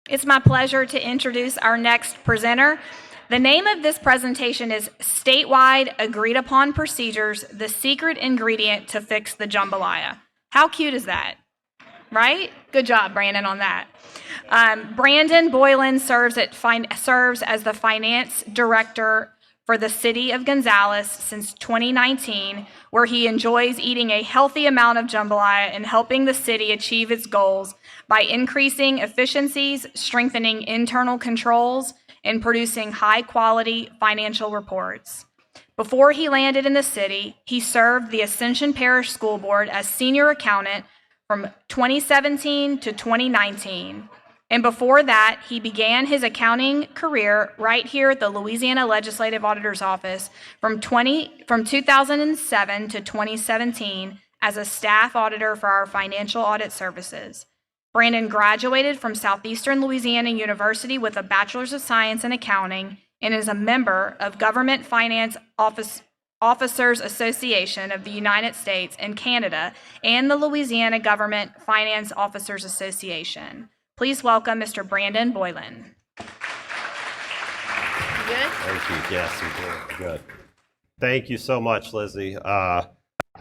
It's my pleasure to introduce our next presenter. The name of this presentation is Statewide Agreed Upon Procedures, the Secret Ingredient to Fix the Jambalaya. How cute is that? Right? Good job, Brandon, on that. Brandon Boylan serves as the finance director for the city of Gonzales since 2019, where he enjoys eating a healthy amount of jambalaya and helping the city achieve its goals by increasing efficiencies, strengthening internal controls, and producing high-quality financial reports. Before he landed in the city, he served the Ascension Parish School Board as senior accountant from 2017 to 2019. And before that, he began his accounting career right here at the Louisiana Legislative Auditor's Office from 2007 to 2017 as a staff auditor for our financial audit services. Brandon graduated from Southeastern Louisiana University with a Bachelor's of Science in Accounting and is a member of Government Finance Officers Association of the United States and Canada and the Louisiana Government Finance Officers Association. Please welcome Mr. Brandon Boylan. Good? Thank you. Yes, good. Thank you so much, Lizzie. I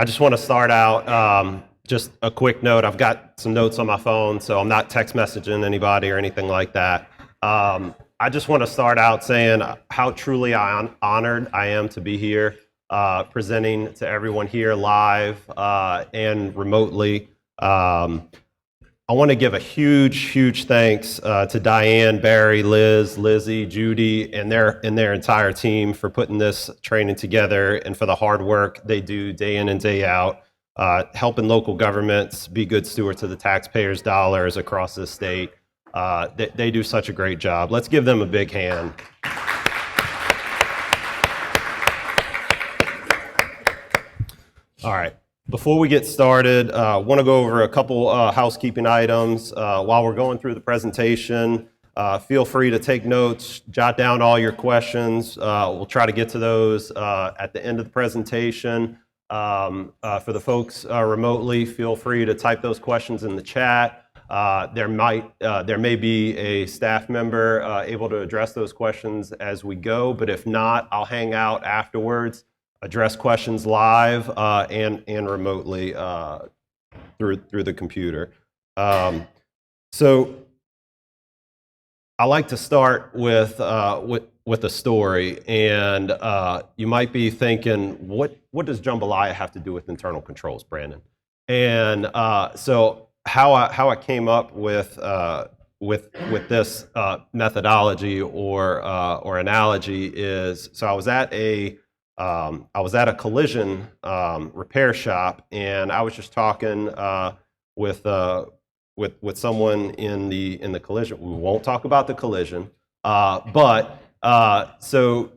just want to start out, just a quick note. I've got some notes on my phone, so I'm not text messaging anybody or anything like that. I just want to start out saying how truly honored I am to be here, presenting to everyone here live and remotely. I want to give a huge thanks to Diane, Barry, Liz, Lizzie, Judy, and their entire team for putting this training together and for the hard work they do day in and day out, helping local governments be good stewards of the taxpayers' dollars across the state. They do such a great job. Let's give them a big hand. All right. Before we get started, I want to go over a couple housekeeping items. While we're going through the presentation, feel free to take notes, jot down all your questions. We'll try to get to those at the end of the presentation. For the folks remotely, feel free to type those questions in the chat. There may be a staff member able to address those questions as we go, but if not, I'll hang out afterwards, address questions live and remotely through the computer. So I like to start with a story, and you might be thinking, what does jambalaya have to do with internal controls, Brandon? And so how I came up with this methodology or analogy is, so I was at a collision repair shop, and I was just talking with someone in the collision. We won't talk about the collision, but so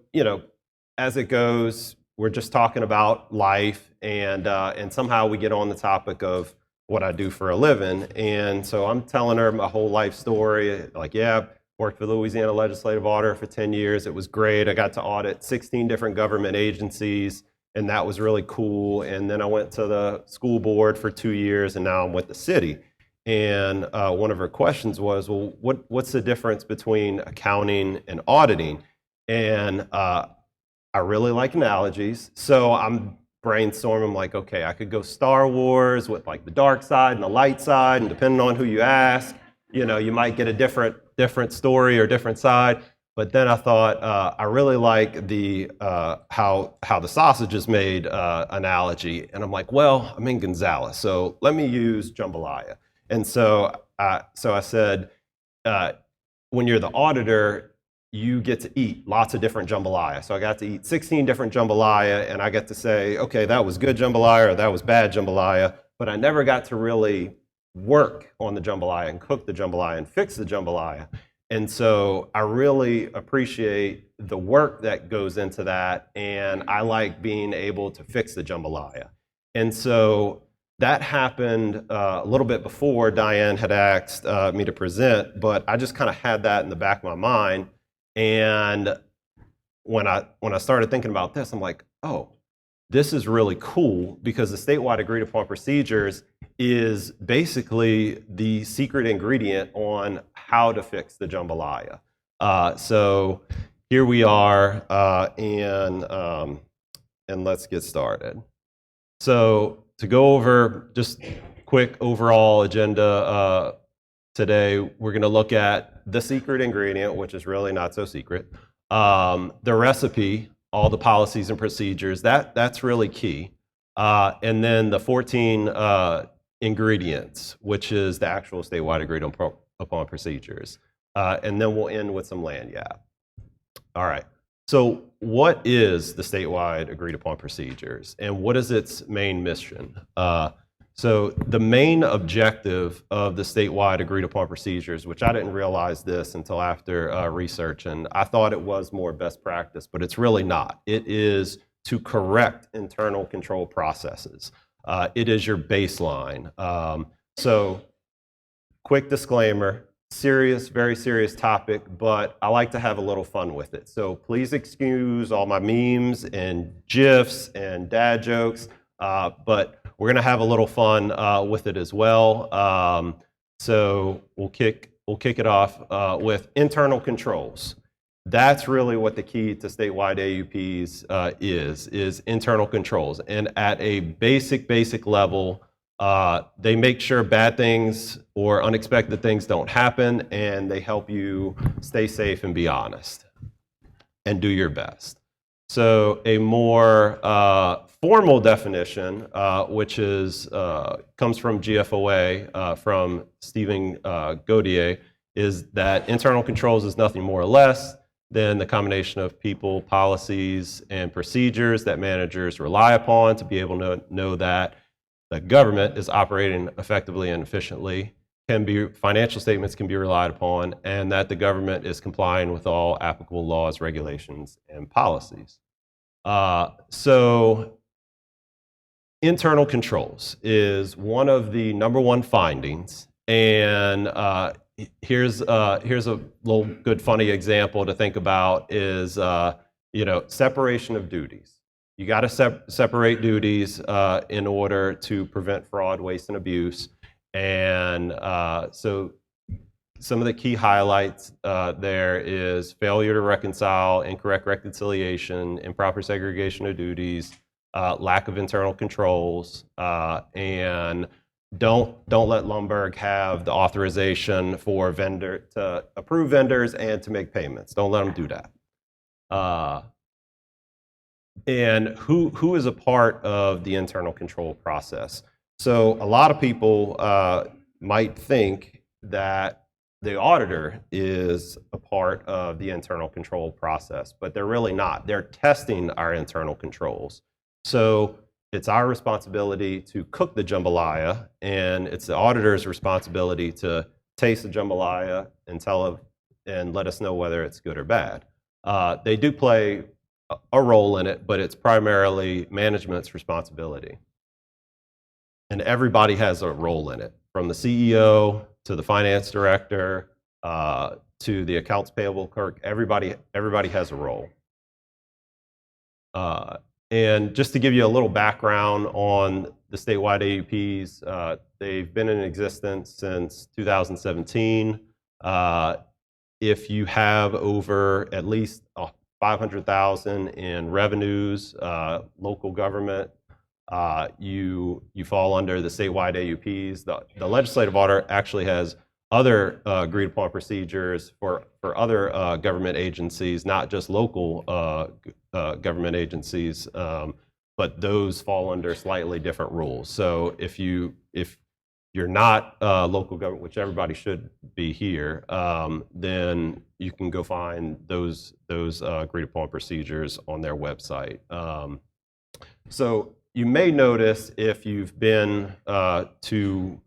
as it goes, we're just talking about life, and somehow we get on the topic of what I do for a living, and so I'm telling her my whole life story. Like, yeah. Worked for the Louisiana Legislative Auditor for 10 years. It was great. I got to audit 16 different government agencies, and that was really cool. And then I went to the school board for 2 years, and now I'm with the city. And one of her questions was, well, what's the difference between accounting and auditing? And I really like analogies. So I'm brainstorming, like, okay, I could go Star Wars with like the dark side and the light side, and depending on who you ask, you might get a different story or different side. But then I thought I really like the how the sausage is made analogy, and I'm like, well, I'm in Gonzales, so let me use jambalaya. And so I said, when you're the auditor, you get to eat lots of different jambalaya. So I got to eat 16 different jambalaya, and I get to say, okay, that was good jambalaya or that was bad jambalaya, but I never got to really work on the jambalaya and cook the jambalaya and fix the jambalaya. And so I really appreciate the work that goes into that, and I like being able to fix the jambalaya. And so that happened a little bit before Diane had asked me to present, but I just kind of had that in the back of my mind. And when I started thinking about this, I'm like, oh, this is really cool, because the statewide agreed upon procedures is basically the secret ingredient on how to fix the jambalaya. So here we are, and let's get started. So to go over just quick overall agenda today, we're going to look at the secret ingredient, which is really not so secret, the recipe, all the policies and procedures, that's really key, and then the 14 ingredients, which is the actual statewide agreed upon procedures, and then we'll end with some lagniappe. All right. So what is the statewide agreed upon procedures, and what is its main mission? So the main objective of the statewide agreed upon procedures, which I didn't realize this until after research, and I thought it was more best practice, but it's really not. It is to correct internal control processes. It is your baseline. So quick disclaimer, serious, very serious topic, but I like to have a little fun with it. So please excuse all my memes and GIFs and dad jokes, but we're gonna have a little fun with it as well. So we'll kick it off with internal controls. That's really what the key to statewide AUPs is internal controls. And at a basic level, they make sure bad things or unexpected things don't happen, and they help you stay safe and be honest and do your best. So a more formal definition, which is comes from GFOA, from Stephen Gaudier, is that internal controls is nothing more or less than the combination of people, policies, and procedures that managers rely upon to be able to know that the government is operating effectively and efficiently, financial statements can be relied upon, and that the government is complying with all applicable laws, regulations, and policies. So internal controls is one of the #1 findings, and here's a little good funny example to think about is separation of duties. You got to separate duties in order to prevent fraud, waste, and abuse. And so some of the key highlights there is failure to reconcile, incorrect reconciliation, improper segregation of duties, lack of internal controls, and don't let Lumberg have the authorization for vendor to approve vendors and to make payments. Don't let them do that. And who is a part of the internal control process? So a lot of people might think that the auditor is a part of the internal control process, but they're really not. They're testing our internal controls. So it's our responsibility to cook the jambalaya, and it's the auditor's responsibility to taste the jambalaya and let us know whether it's good or bad. They do play a role in it, but it's primarily management's responsibility. And everybody has a role in it, from the CEO to the finance director to the accounts payable clerk. Everybody has a role. And just to give you a little background on the statewide AUPs, they've been in existence since 2017. If you have over at least $500,000 in revenues, local government, you fall under the statewide AUPs. The legislative order actually has other agreed upon procedures for other government agencies, not just local government agencies, but those fall under slightly different rules. So if you're not local government, which everybody should be here, then you can go find those agreed upon procedures on their website. So you may notice, if you've been to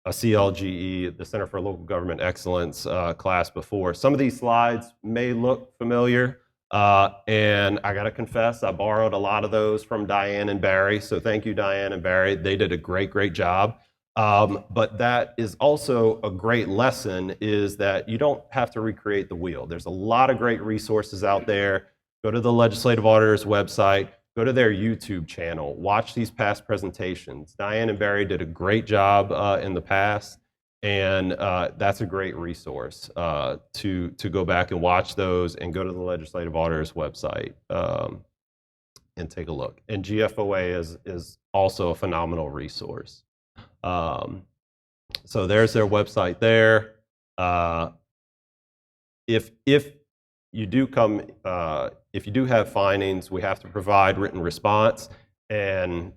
a CLGE, the Center for Local Government Excellence class before, some of these slides may look familiar, and I gotta confess, I borrowed a lot of those from Diane and Barry, so thank you, Diane and Barry. They did a great job. But that is also a great lesson, is that you don't have to recreate the wheel. There's a lot of great resources out there. Go to the legislative auditor's website, go to their YouTube channel, watch these past presentations. Diane and Barry did a great job in the past, And that's a great resource to go back and watch those and go to the Legislative Auditor's website and take a look. And GFOA is also a phenomenal resource. So there's their website there. If you do come, if you do have findings, we have to provide written response. And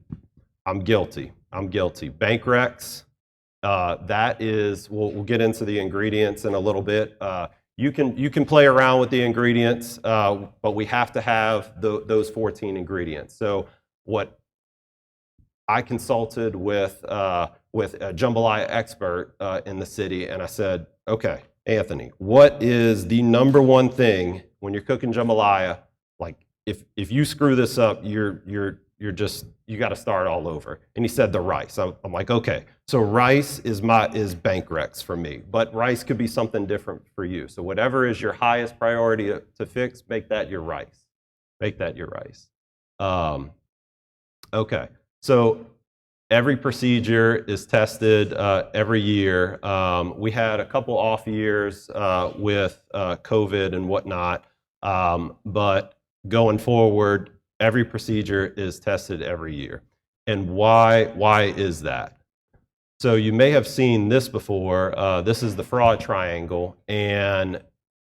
I'm guilty. Bank recs. That is, we'll get into the ingredients in a little bit. You can play around with the ingredients, but we have to have those 14 ingredients. So what I consulted with a jambalaya expert in the city, and I said, okay, Anthony, what is the number one thing when you're cooking jambalaya? Like, if you screw this up, you got to start all over. And he said the rice. I'm like, okay, so rice is bank recs for me, but rice could be something different for you. So whatever is your highest priority to fix, make that your rice. Okay, so every procedure is tested every year. We had a couple off years with COVID and whatnot, but going forward, every procedure is tested every year. And why is that? So you may have seen this before. This is the fraud triangle. And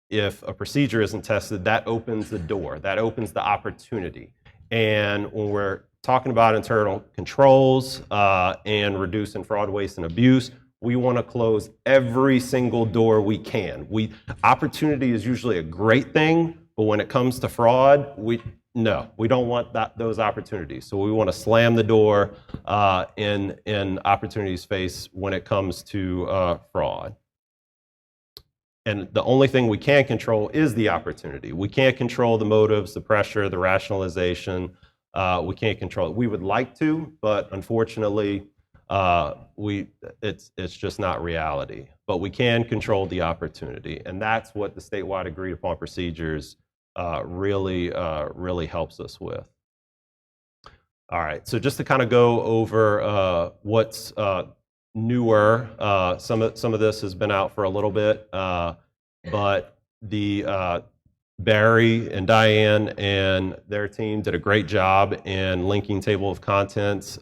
if a procedure isn't tested, that opens the door. That opens the opportunity. And when we're talking about internal controls and reducing fraud, waste, and abuse, we want to close every single door we can. Opportunity is usually a great thing, but when it comes to fraud, we don't want those opportunities. So we want to slam the door in opportunities face when it comes to fraud. And the only thing we can control is the opportunity. We can't control the motives, the pressure, the rationalization. We can't control it. We would like to, but unfortunately, it's just not reality. But we can control the opportunity, and that's what the statewide agreed upon procedures really helps us with. All right, so just to kind of go over what's newer, some of this has been out for a little bit, but the Barry and Diane and their team did a great job in linking table of contents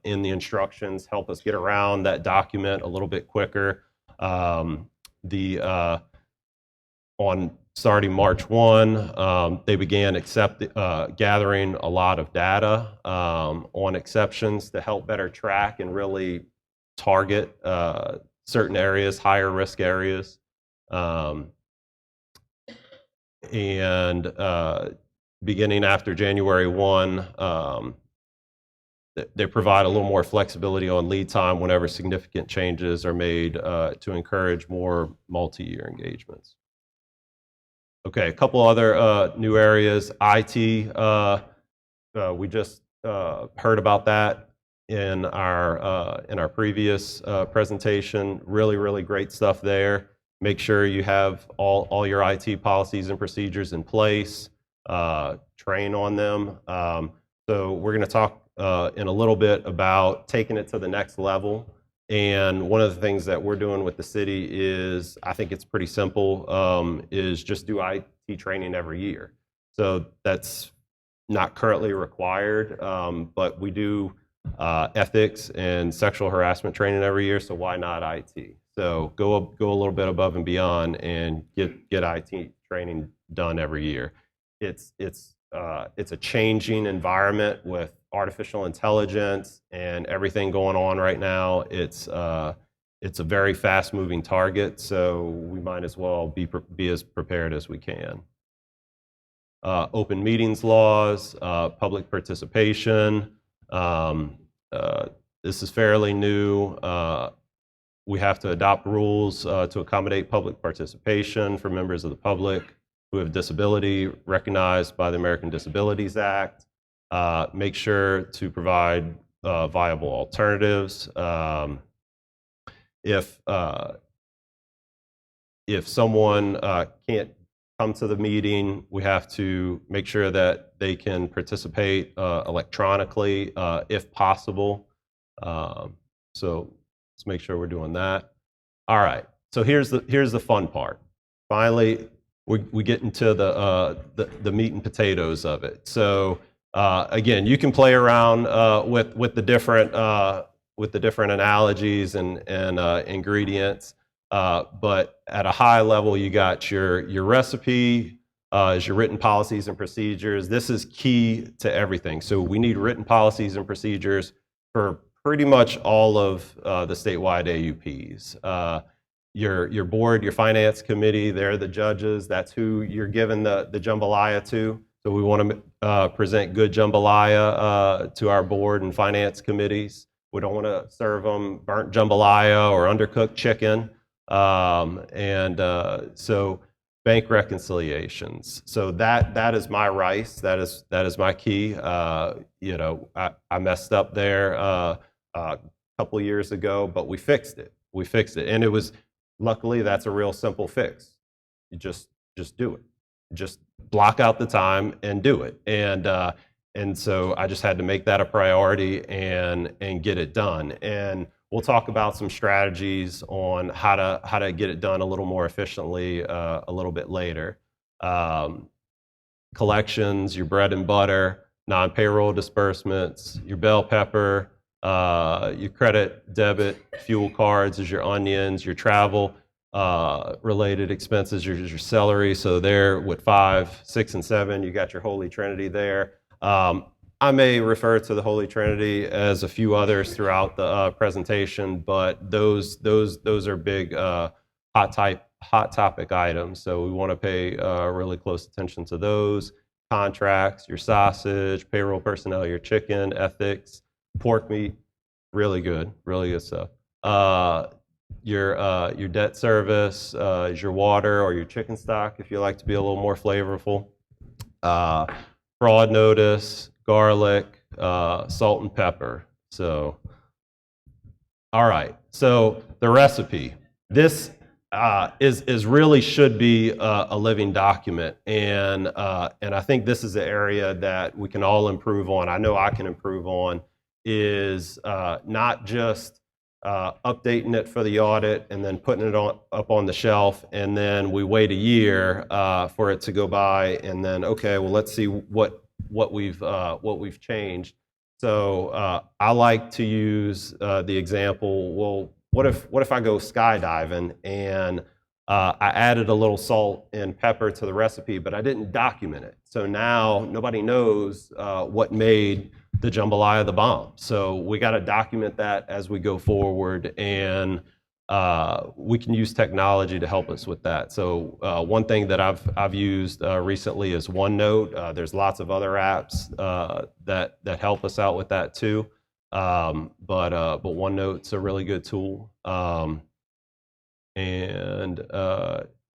in the instructions, help us get around that document a little bit quicker. Starting March 1, they began gathering a lot of data on exceptions to help better track and really target certain areas, higher risk areas. And beginning after January 1, they provide a little more flexibility on lead time whenever significant changes are made to encourage more multi-year engagements. Okay, a couple other new areas. IT, we just heard about that in our previous presentation. Really great stuff there. Make sure you have all your IT policies and procedures in place. Train on them. So we're going to talk in a little bit about taking it to the next level. And one of the things that we're doing with the city is, I think it's pretty simple, is just do IT training every year. So that's not currently required, but we do ethics and sexual harassment training every year, so why not IT? So go a little bit above and beyond and get IT training done every year. It's a changing environment with artificial intelligence and everything going on right now. It's a very fast-moving target, so we might as well be as prepared as we can. Open meetings laws, public participation. This is fairly new. We have to adopt rules to accommodate public participation for members of the public who have disability recognized by the American Disabilities Act. Make sure to provide viable alternatives. If someone can't come to the meeting, we have to make sure that they can participate electronically if possible. So let's make sure we're doing that. All right. So here's the fun part. Finally, we get into the meat and potatoes of it. So again, you can play around with the different analogies and ingredients, but at a high level, you got your recipe, is your written policies and procedures. This is key to everything. So we need written policies and procedures for pretty much all of the statewide AUPs. Your board, your finance committee, they're the judges. That's who you're giving the jambalaya to. So we want to present good jambalaya to our board and finance committees. We don't want to serve them burnt jambalaya or undercooked chicken. So bank reconciliations. So that is my rice. That is my key. I messed up there a couple of years ago, but we fixed it. And it was, luckily, that's a real simple fix. You just do it. Just block out the time and do it. And so I just had to make that a priority and get it done. And we'll talk about some strategies on how to get it done a little more efficiently a little bit later. Collections, your bread and butter, non-payroll disbursements, your bell pepper, your credit, debit, fuel cards is your onions, your travel related expenses, your celery. So there with 5, 6, and 7, you got your Holy Trinity there. I may refer to the Holy Trinity as a few others throughout the presentation, but those are big hot topic items. So we want to pay really close attention to those. Contracts, your sausage, payroll personnel, your chicken, ethics, pork meat, really good stuff. Your debt service, your water or your chicken stock, if you like to be a little more flavorful. Fraud notice, garlic, salt and pepper. So, all right. So the recipe. This is really should be a living document, and I think this is the area that we can all improve on. I know I can improve on is not just updating it for the audit and then putting it up on the shelf, and then we wait a year for it to go by, and then okay, well let's see what we've changed. So I like to use the example. Well, what if I go skydiving and I added a little salt and pepper to the recipe, but I didn't document it. So now nobody knows what made the jambalaya the bomb. So we got to document that as we go forward, and we can use technology to help us with that. So one thing that I've used recently is OneNote. There's lots of other apps that help us out with that too. But OneNote's a really good tool. And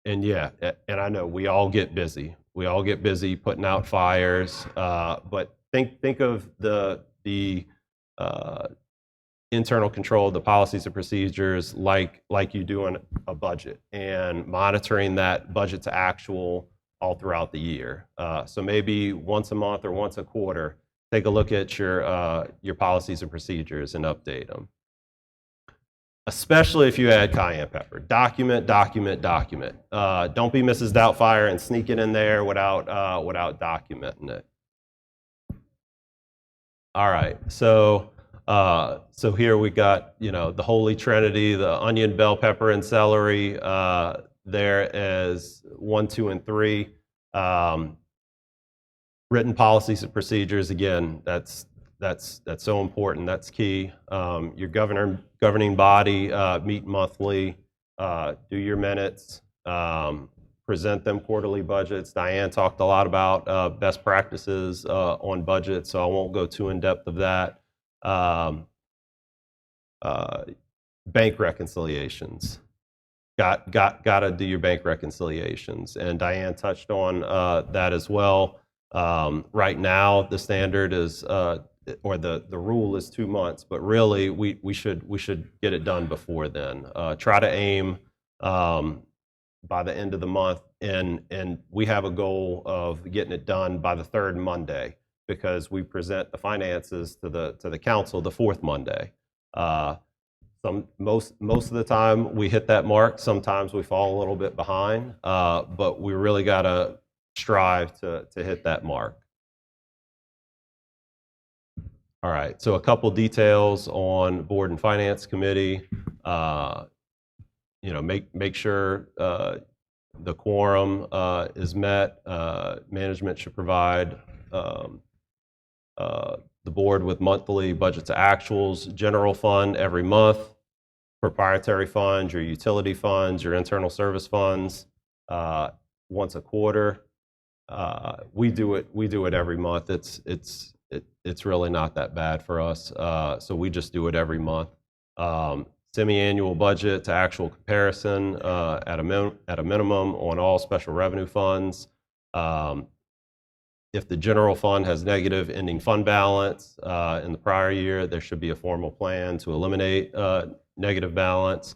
yeah, and I know we all get busy. We all get busy putting out fires. But think of the internal control, the policies and procedures, like you do in a budget, and monitoring that budget to actual all throughout the year. So maybe once a month or once a quarter, take a look at your policies and procedures and update them. Especially if you add cayenne pepper. Document. Don't be Mrs. Doubtfire and sneak it in there without documenting it. All right, so here we got the Holy Trinity, the onion, bell pepper, and celery. There as 1, 2, and 3. Written policies and procedures. Again, that's so important. That's key. Your governing body, meet monthly, do your minutes, present them quarterly budgets. Diane talked a lot about best practices on budgets, so I won't go too in depth of that. Bank reconciliations. Got to do your bank reconciliations, and Diane touched on that as well. Right now, the standard is or the rule is 2 months, but really we should get it done before then. Try to aim by the end of the month, and we have a goal of getting it done by the 3rd Monday, because we present the finances to the council the 4th Monday. Most of the time we hit that mark. Sometimes we fall a little bit behind, but we really got to strive to hit that mark. All right, so a couple details on Board and Finance Committee. Make sure the quorum is met. Management should provide the board with monthly budget to actuals, general fund every month, proprietary funds, your utility funds, your internal service funds once a quarter. We do it every month. It's really not that bad for us. So we just do it every month. Semi-annual budget to actual comparison at a minimum on all special revenue funds. If the general fund has negative ending fund balance in the prior year, there should be a formal plan to eliminate negative balance.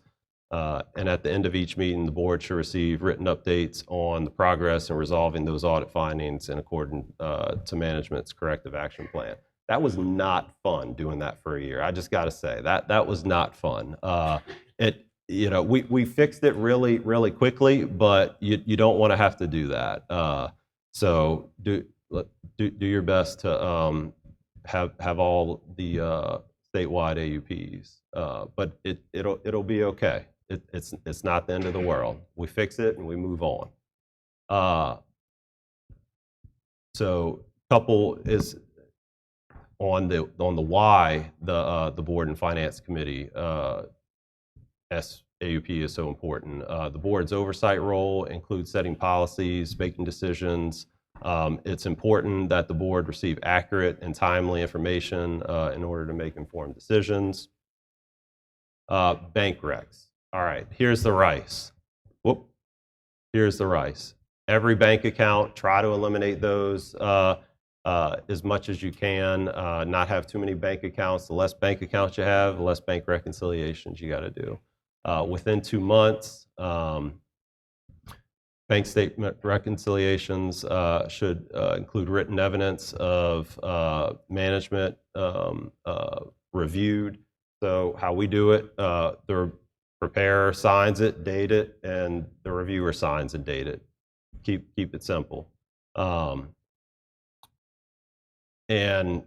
And at the end of each meeting, the board should receive written updates on the progress in resolving those audit findings in accordance to management's corrective action plan. That was not fun doing that for a year. I just got to say that was not fun. We fixed it really, really quickly, but you don't want to have to do that. So do your best to have all the statewide AUPs, but it'll be okay. It's not the end of the world. We fix it and we move on. So couple is on the why the Board and Finance Committee AUP is so important. The board's oversight role includes setting policies, making decisions. It's important that the board receive accurate and timely information in order to make informed decisions. Bank recs. All right, here's the rice. Whoop, here's the rice. Every bank account, try to eliminate those as much as you can. Not have too many bank accounts. The less bank accounts you have, the less bank reconciliations you got to do. Within 2 months, bank statement reconciliations should include written evidence of management reviewed. So how we do it, the preparer signs it, date it, and the reviewer signs and date it. Keep it simple. And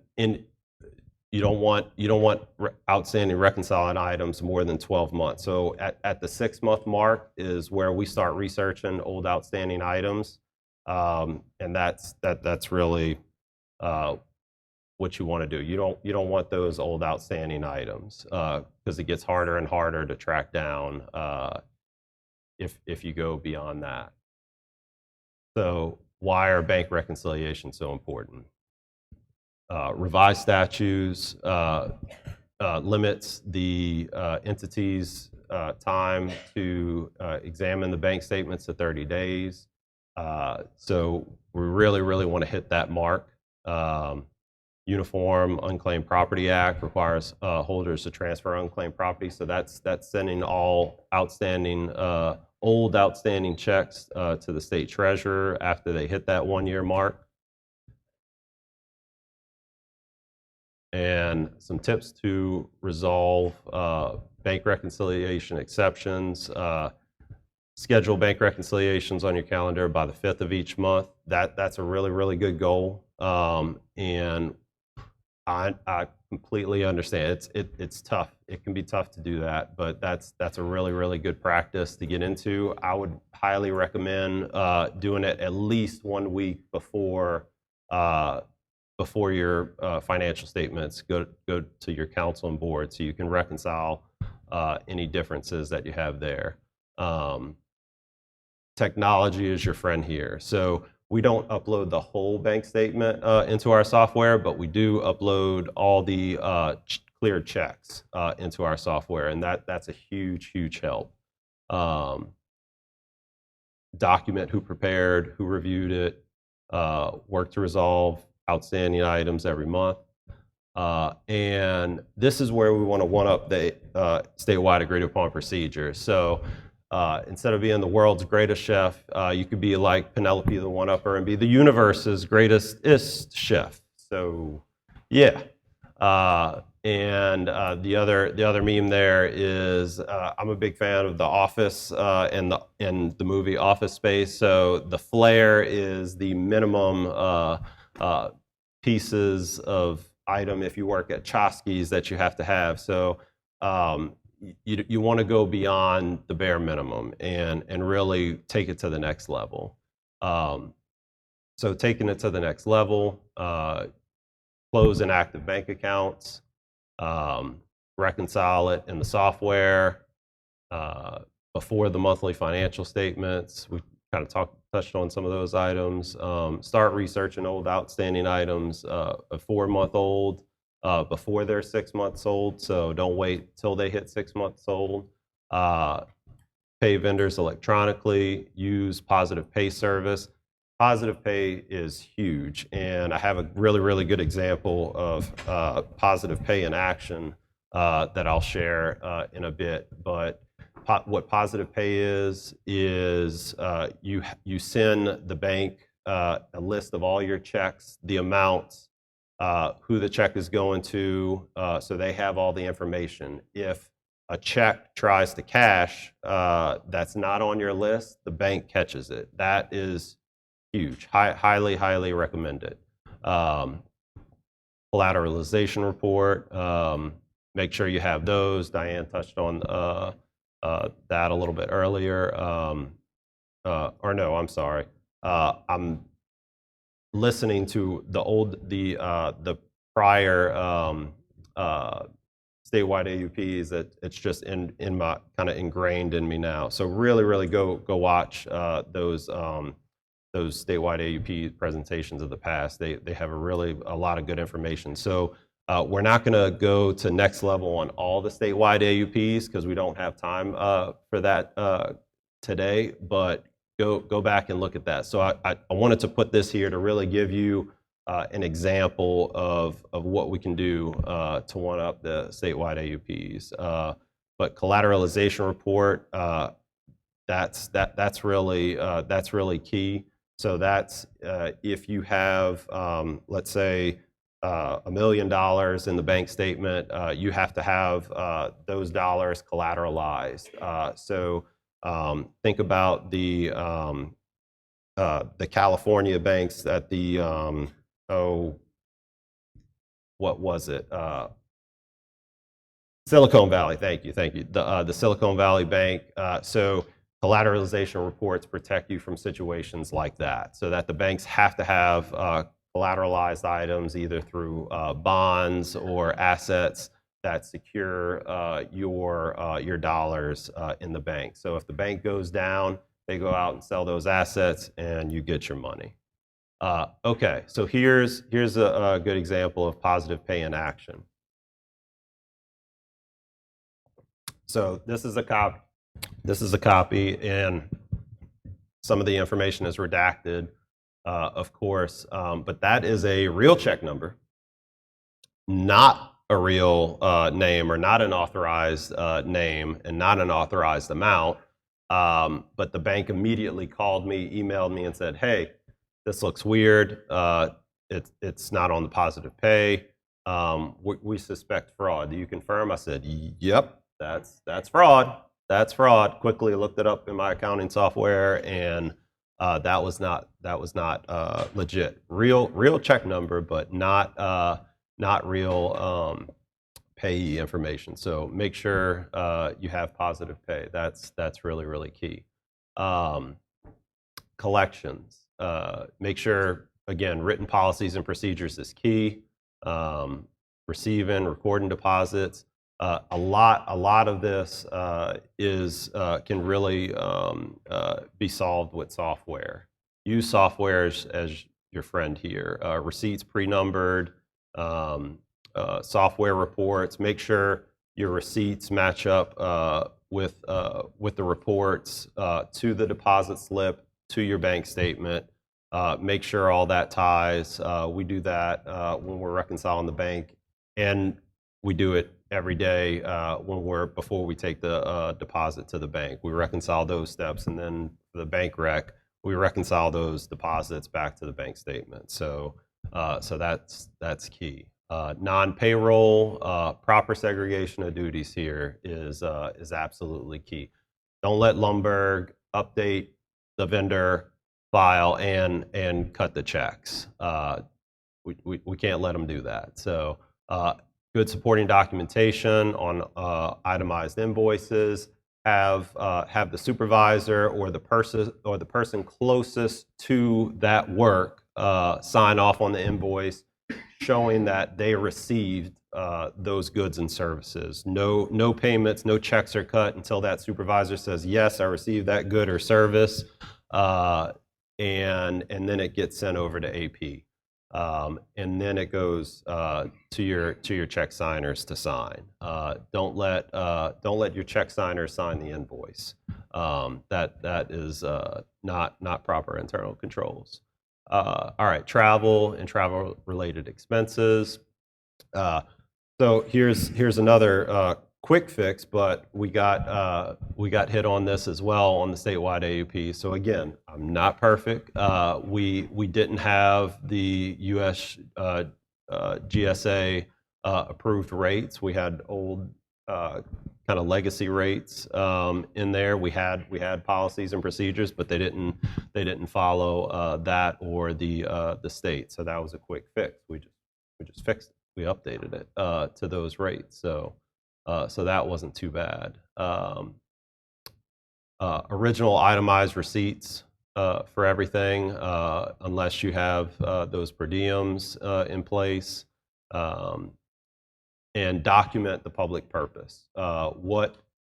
you don't want outstanding reconciling items more than 12 months. So at the 6-month mark is where we start researching old outstanding items, and that's really what you want to do. You don't want those old outstanding items because it gets harder and harder to track down if you go beyond that. So why are bank reconciliations so important? Revised statutes limits the entity's time to examine the bank statements to 30 days. So we really want to hit that mark. Uniform Unclaimed Property Act requires holders to transfer unclaimed property. So that's sending all outstanding, old outstanding checks to the state treasurer after they hit that 1-year mark. And some tips to resolve bank reconciliation exceptions. Schedule bank reconciliations on your calendar by the 5th of each month. That's a really good goal. And I completely understand. It's tough. It can be tough to do that, but that's a really good practice to get into. I would highly recommend doing it at least 1 week before your financial statements go to your council and board, so you can reconcile any differences that you have there. Technology is your friend here. So we don't upload the whole bank statement into our software, but we do upload all the cleared checks into our software, and that's a huge help. Document who prepared, who reviewed it, work to resolve outstanding items every month. And this is where we want to one-up the statewide agreed upon procedure. So instead of being the world's greatest chef, you could be like Penelope the one-upper and be the universe's greatest chef. So yeah, The other meme there is I'm a big fan of The Office and the movie Office Space. So the flare is the minimum pieces of item if you work at Chosky's that you have to have. So you want to go beyond the bare minimum and really take it to the next level. So taking it to the next level, close inactive bank accounts, reconcile it in the software, before the monthly financial statements. We kind of touched on some of those items. Start researching old outstanding items, a 4-month-old before they're 6 months old. So don't wait till they hit 6 months old. Pay vendors electronically, use positive pay service. Positive pay is huge, and I have a really, really good example of positive pay in action that I'll share in a bit. But what positive pay is you send the bank a list of all your checks, the amounts, who the check is going to, so they have all the information. If a check tries to cash that's not on your list, the bank catches it. That is huge. Highly, highly recommend it. Collateralization report. Make sure you have those. Diane touched on that a little bit earlier. Or no, I'm sorry. I'm listening to the prior statewide AUPs that it's just in my kind of ingrained in me now. So really, really go watch those statewide AUP presentations of the past. They have a lot of good information. So we're not going to go to next level on all the statewide AUPs because we don't have time for that today, but go back and look at that. So I wanted to put this here to really give you an example of what we can do to one up the statewide AUPs. But collateralization report, that's really key. So that's if you have, let's say, $1 million in the bank statement, you have to have those dollars collateralized. So think about the California banks at the what was it? Silicon Valley. Thank you. The Silicon Valley Bank. So collateralization reports protect you from situations like that, so that the banks have to have collateralized items either through bonds or assets that secure your dollars in the bank. So if the bank goes down, they go out and sell those assets and you get your money. Okay, so here's a good example of positive pay in action. So this is a copy. And some of the information is redacted, of course, but that is a real check number, not a real name or not an authorized name and not an authorized amount. But the bank immediately called me, emailed me, and said, "Hey, this looks weird. It's not on the positive pay. We suspect fraud. Do you confirm?" I said, "Yep, that's fraud. That's fraud." Quickly looked it up in my accounting software, and that was not legit. Real check number, but not real payee information. So make sure you have positive pay. That's really, really key. Collections. Make sure, again, written policies and procedures is key. Receiving, recording deposits. A lot of this can really be solved with software. Use software as your friend here. Receipts pre-numbered, software reports. Make sure your receipts match up with the reports to the deposit slip, to your bank statement. Make sure all that ties. We do that when we're reconciling the bank, and we do it every day before we take the deposit to the bank. We reconcile those steps, and then for the bank rec, we reconcile those deposits back to the bank statement. So that's key. Non-payroll, proper segregation of duties here is absolutely key. Don't let Lumberg update the vendor file and cut the checks. We can't let them do that. So good supporting documentation on itemized invoices. Have the supervisor or the person closest to that work sign off on the invoice, showing that they received those goods and services. No payments, no checks are cut until that supervisor says, yes, I received that good or service, and then it gets sent over to AP. And then it goes to your check signers to sign. Don't let your check signers sign the invoice. That is not proper internal controls. All right, travel and travel related expenses. So here's another quick fix, but we got hit on this as well on the statewide AUP. So again, I'm not perfect. We didn't have the US GSA approved rates. We had old kind of legacy rates in there. We had policies and procedures, but they didn't follow that or the state. So that was a quick fix. We just fixed it. We updated it to those rates. So that wasn't too bad. Original itemized receipts for everything, unless you have those per diems in place. And document the public purpose. What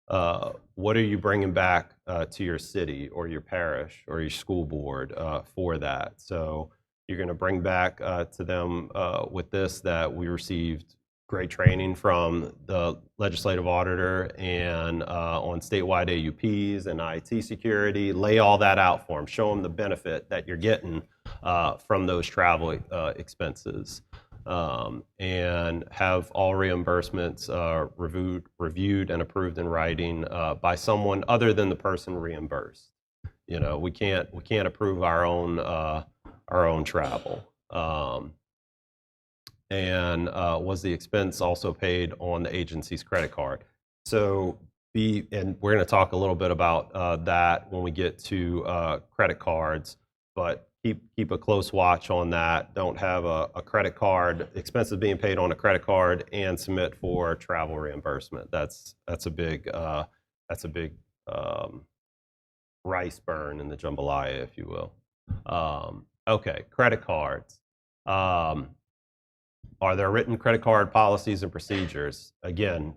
are you bringing back to your city or your parish or your school board for that? So you're going to bring back to them with this that we received great training from the legislative auditor and on statewide AUPs and IT security. Lay all that out for them. Show them the benefit that you're getting from those travel expenses. And have all reimbursements reviewed and approved in writing by someone other than the person reimbursed. You know, we can't approve our own travel. And was the expense also paid on the agency's credit card? So and we're going to talk a little bit about that when we get to credit cards, but keep a close watch on that. Don't have a credit card, expenses being paid on a credit card and submit for travel reimbursement. That's a big rice burn in the jambalaya, if you will. Okay, credit cards. Are there written credit card policies and procedures? Again,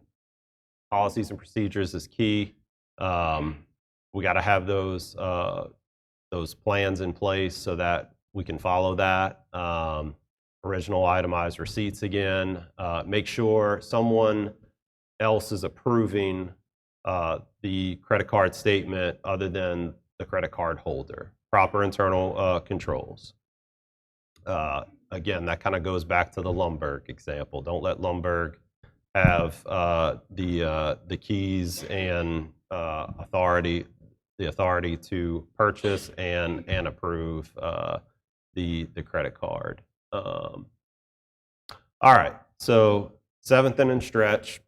policies and procedures is key. We got to have those plans in place so that we can follow that. Original itemized receipts again. Make sure someone else is approving the credit card statement other than the credit card holder. Proper internal controls. Again, that kind of goes back to the Lumberg example. Don't let Lumberg have the keys and authority to purchase and approve the credit card. All right, so seventh and stretch.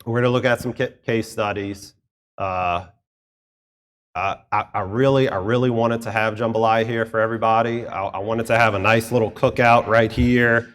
We're going to look at some case studies. I really wanted to have jambalaya here for everybody. I wanted to have a nice little cookout right here.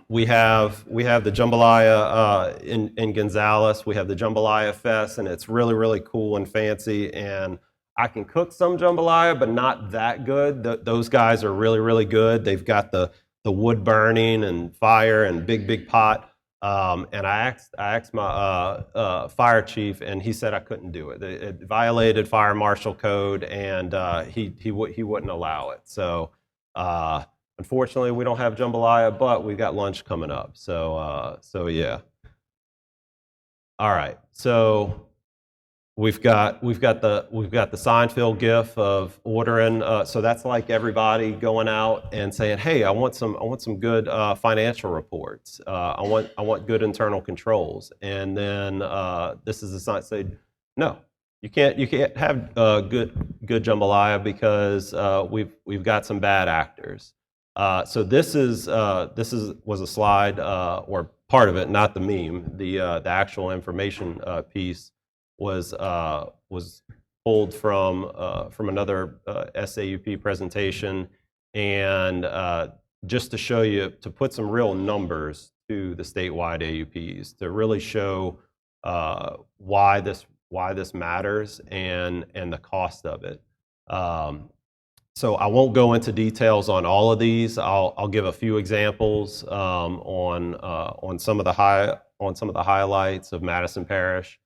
We have the jambalaya in Gonzales. We have the Jambalaya Fest, and it's really cool and fancy. And I can cook some jambalaya, but not that good. Those guys are really good. They've got the wood burning and fire and big pot. And I asked my fire chief, and he said I couldn't do it. It violated fire marshal code, and he wouldn't allow it. So unfortunately, we don't have jambalaya, but we've got lunch coming up. So yeah. All right. So we've got the Seinfeld gif of ordering. So that's like everybody going out and saying, "Hey, I want some good financial reports. I want good internal controls." And then this is the sign saying, "No, you can't have good jambalaya because we've got some bad actors." So this was a slide or part of it, not the meme. The actual information piece was pulled from another SAUP presentation, and just to show you, to put some real numbers to the statewide AUPs, to really show why this matters and the cost of it. So I won't go into details on all of these. I'll give a few examples on some of the highlights of Madison Parish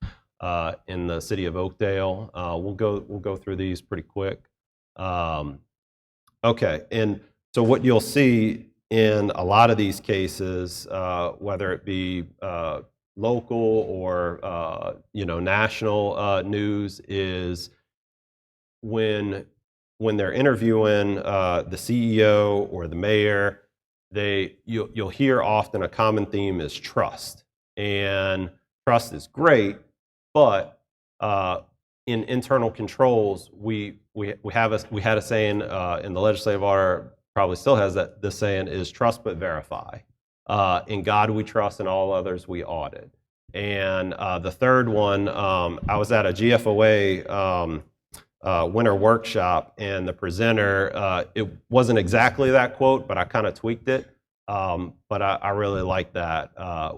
in the city of Oakdale. We'll go through these pretty quick. Okay, and so what you'll see in a lot of these cases, whether it be local or national news, is when they're interviewing the CEO or the mayor, you'll hear often a common theme is trust, and trust is great, but in internal controls, we had a saying in the legislative order, probably still has this saying is trust but verify. In God we trust, and all others we audit. And the third one, I was at a GFOA winter workshop, and the presenter, it wasn't exactly that quote, but I kind of tweaked it. But I really like that.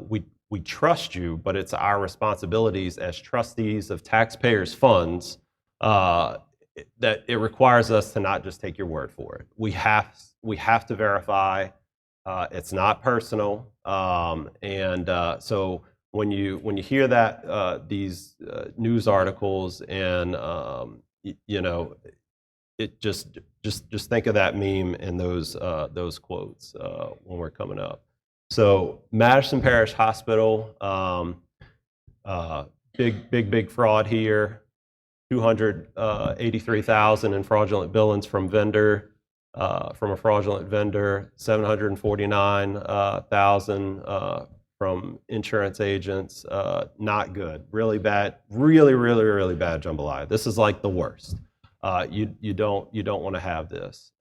We trust you, but it's our responsibilities as trustees of taxpayers' funds that it requires us to not just take your word for it. We have to verify. It's not personal, and so when you hear that these news articles and it just think of that meme and those quotes when we're coming up. So Madison Parish Hospital, big fraud here. 283,000 in fraudulent billings from a fraudulent vendor. 749,000 from insurance agents. Not good. Really bad. Really bad jambalaya. This is like the worst. You don't want to have this.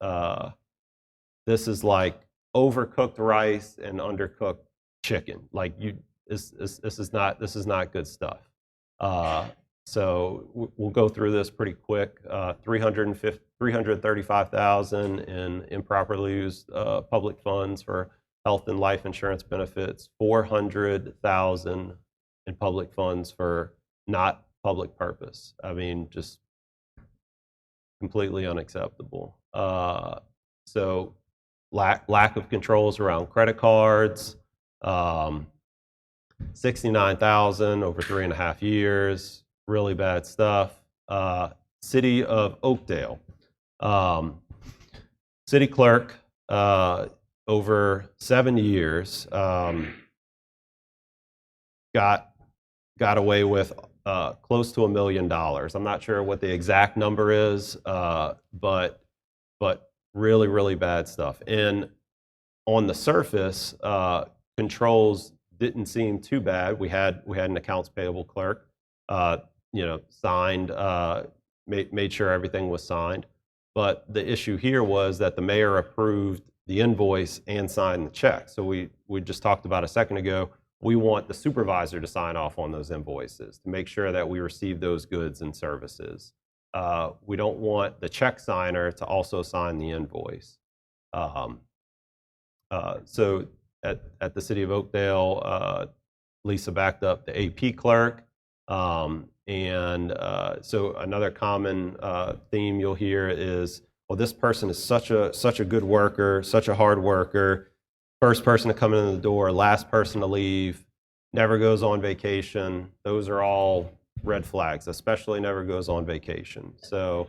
This is like overcooked rice and undercooked chicken. Like this is not good stuff. So we'll go through this pretty quick. 335,000 in improperly used public funds for health and life insurance benefits. 400,000 in public funds for not public purpose. I mean, just completely unacceptable. So lack of controls around credit cards. 69,000 over 3.5 years. Really bad stuff. City of Oakdale. City clerk, over 7 years, got away with close to $1 million. I'm not sure what the exact number is, but really bad stuff. And on the surface, controls didn't seem too bad. We had an accounts payable clerk, signed, made sure everything was signed. But the issue here was that the mayor approved the invoice and signed the check. So we just talked about a second ago, we want the supervisor to sign off on those invoices to make sure that we receive those goods and services. We don't want the check signer to also sign the invoice. So at the city of Oakdale, Lisa backed up the AP clerk. So another common theme you'll hear is, well, this person is such a good worker, such a hard worker, first person to come in the door, last person to leave, never goes on vacation. Those are all red flags, especially never goes on vacation. So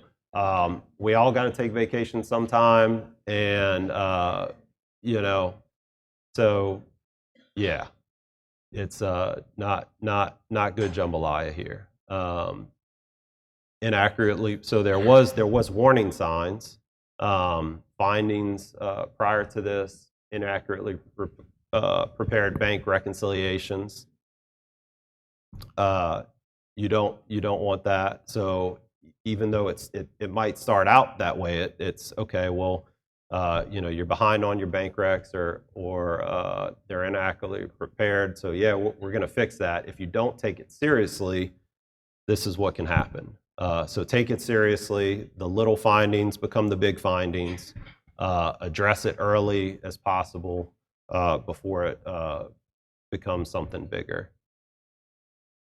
we all got to take vacation sometime, and so yeah, it's not good jambalaya here. Inaccurately, so there was warning signs, findings prior to this, inaccurately prepared bank reconciliations. You don't want that. So even though it might start out that way, it's okay. Well, You're behind on your bank recs or they're inaccurately prepared. So yeah, we're going to fix that. If you don't take it seriously, this is what can happen. So take it seriously. The little findings become the big findings. Address it early as possible before it becomes something bigger.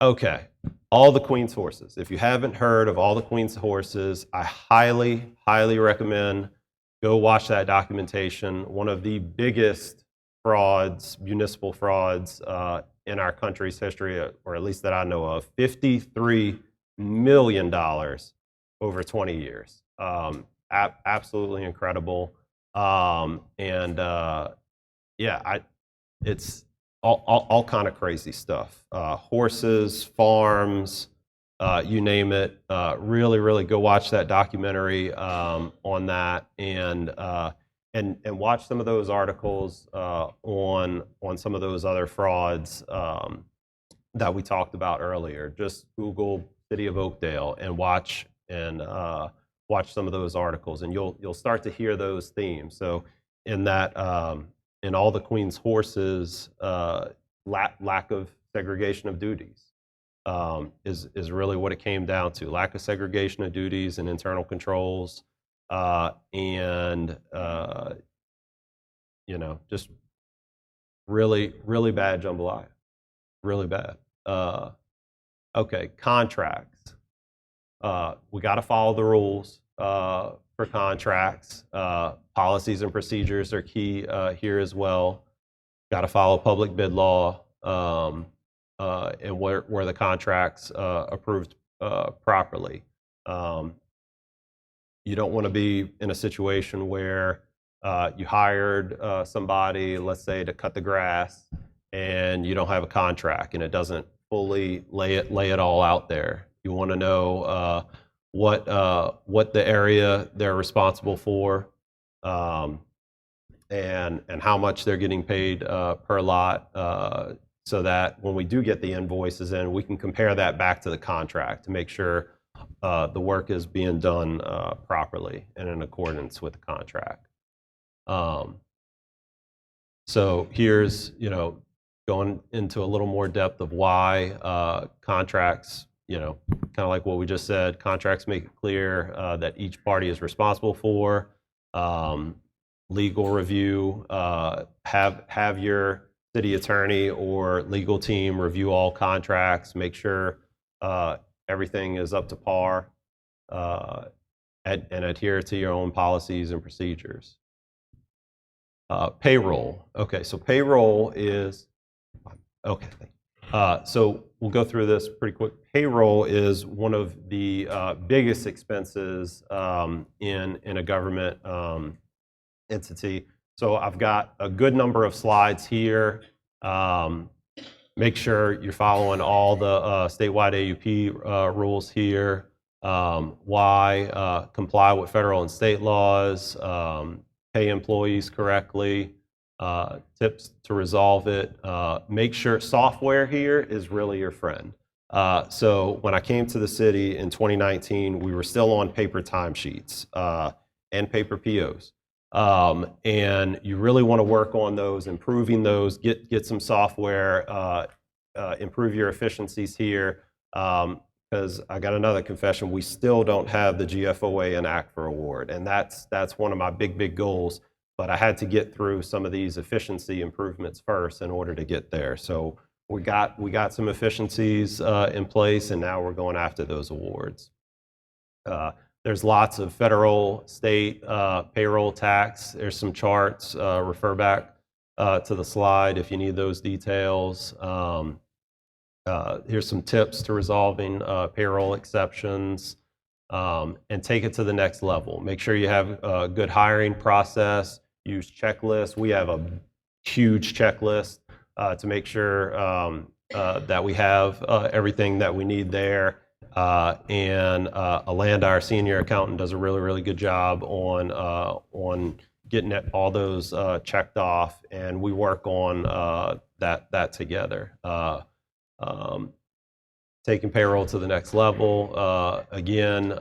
Okay, All the Queen's Horses. If you haven't heard of All the Queen's Horses, I highly, highly recommend go watch that documentation. One of the biggest frauds, municipal frauds in our country's history, or at least that I know of, $53 million over 20 years. Absolutely incredible. It's all kind of crazy stuff. Horses, farms, you name it. Really, really go watch that documentary on that, and watch some of those articles on some of those other frauds that we talked about earlier. Just Google City of Oakdale and watch some of those articles, and you'll start to hear those themes. So in that in All the Queen's Horses, lack of segregation of duties is really what it came down to. Lack of segregation of duties and internal controls, just really, really bad jambalaya. Really bad. Okay, contracts. We got to follow the rules for contracts. Policies and procedures are key here as well. Got to follow public bid law and where the contracts approved properly. You don't want to be in a situation where you hired somebody, let's say, to cut the grass, and you don't have a contract and it doesn't fully lay it all out there. You want to know what the area they're responsible for, and how much they're getting paid per lot, so that when we do get the invoices in, we can compare that back to the contract to make sure the work is being done properly and in accordance with the contract. So here's, going into a little more depth of why contracts, kind of like what we just said, contracts make it clear that each party is responsible for. Legal review, have your city attorney or legal team review all contracts, make sure everything is up to par, and adhere to your own policies and procedures. Payroll. Okay, so payroll is, okay. So we'll go through this pretty quick. Payroll is one of the biggest expenses in a government entity. So I've got a good number of slides here. Make sure you're following all the statewide AUP rules here. Why comply with federal and state laws, pay employees correctly, tips to resolve it. Make sure software here is really your friend. So when I came to the city in 2019, we were still on paper timesheets and paper POs. And you really want to work on those, improving those, get some software, improve your efficiencies here. Because I got another confession, we still don't have the GFOA and ACFA award, and that's one of my big goals. But I had to get through some of these efficiency improvements first in order to get there. So we got some efficiencies in place, and now we're going after those awards. There's lots of federal, state payroll tax. There's some charts. Refer back to the slide if you need those details. Here's some tips to resolving payroll exceptions, and take it to the next level. Make sure you have a good hiring process. Use checklists. We have a huge checklist to make sure that we have everything that we need there. And Alanda, our senior accountant, does a really good job on getting all those checked off, and we work on that together. Taking payroll to the next level. Again,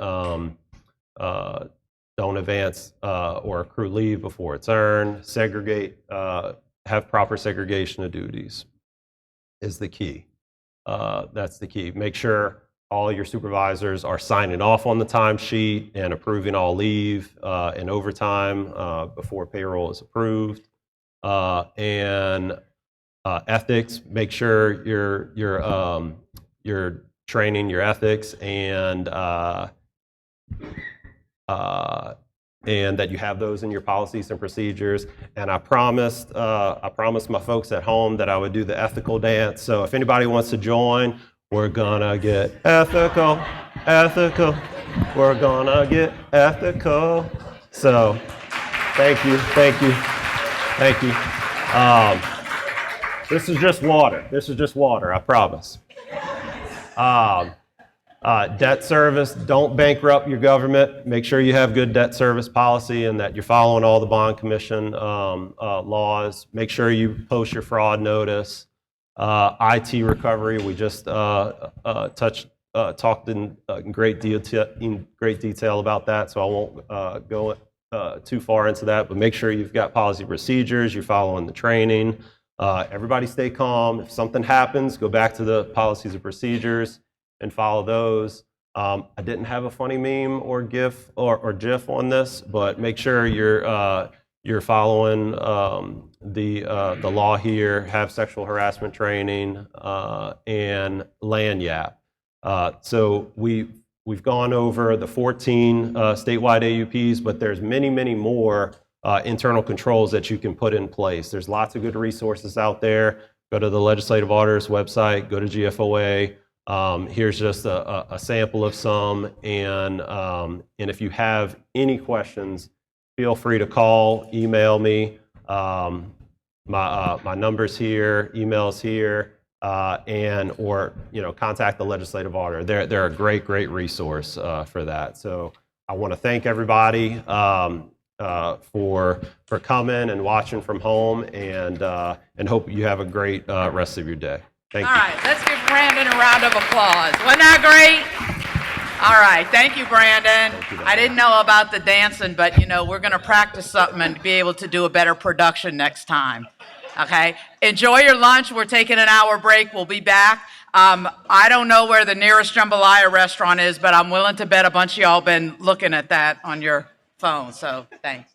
don't advance or accrue leave before it's earned, segregate, have proper segregation of duties is the key. That's the key. Make sure all your supervisors are signing off on the timesheet and approving all leave and overtime before payroll is approved. And ethics, make sure you're training your ethics and that you have those in your policies and procedures. And I promised my folks at home that I would do the ethical dance. So if anybody wants to join, we're gonna get ethical, ethical. We're gonna get ethical. So thank you, thank you, thank you. This is just water. This is just water, I promise. Debt service, don't bankrupt your government. Make sure you have good debt service policy and that you're following all the bond commission laws. Make sure you post your fraud notice. IT recovery, we just talked in great detail about that, so I won't go too far into that, but make sure you've got policy procedures, you're following the training. Everybody stay calm. If something happens, go back to the policies and procedures and follow those. I didn't have a funny meme or GIF or GIF on this, but make sure you're following the law here. Have sexual harassment training and land yap. So we've gone over the 14 statewide AUPs, but there's many more internal controls that you can put in place. There's lots of good resources out there. Go to the Legislative Auditor's website. Go to GFOA. Here's just a sample of some, and if you have any questions, feel free to call, email me. My number's here, email's here, or contact the Legislative Auditor. They're a great resource for that. So I want to thank everybody for coming and watching from home, and hope you have a great rest of your day. Thank you. All right, let's give Brandon a round of applause. Wasn't that great? All right, thank you, Brandon. I didn't know about the dancing, but we're going to practice something and be able to do a better production next time. Okay, enjoy your lunch. We're taking an hour break. We'll be back. I don't know where the nearest Jambalaya restaurant is, but I'm willing to bet a bunch of y'all been looking at that on your phone, so thanks.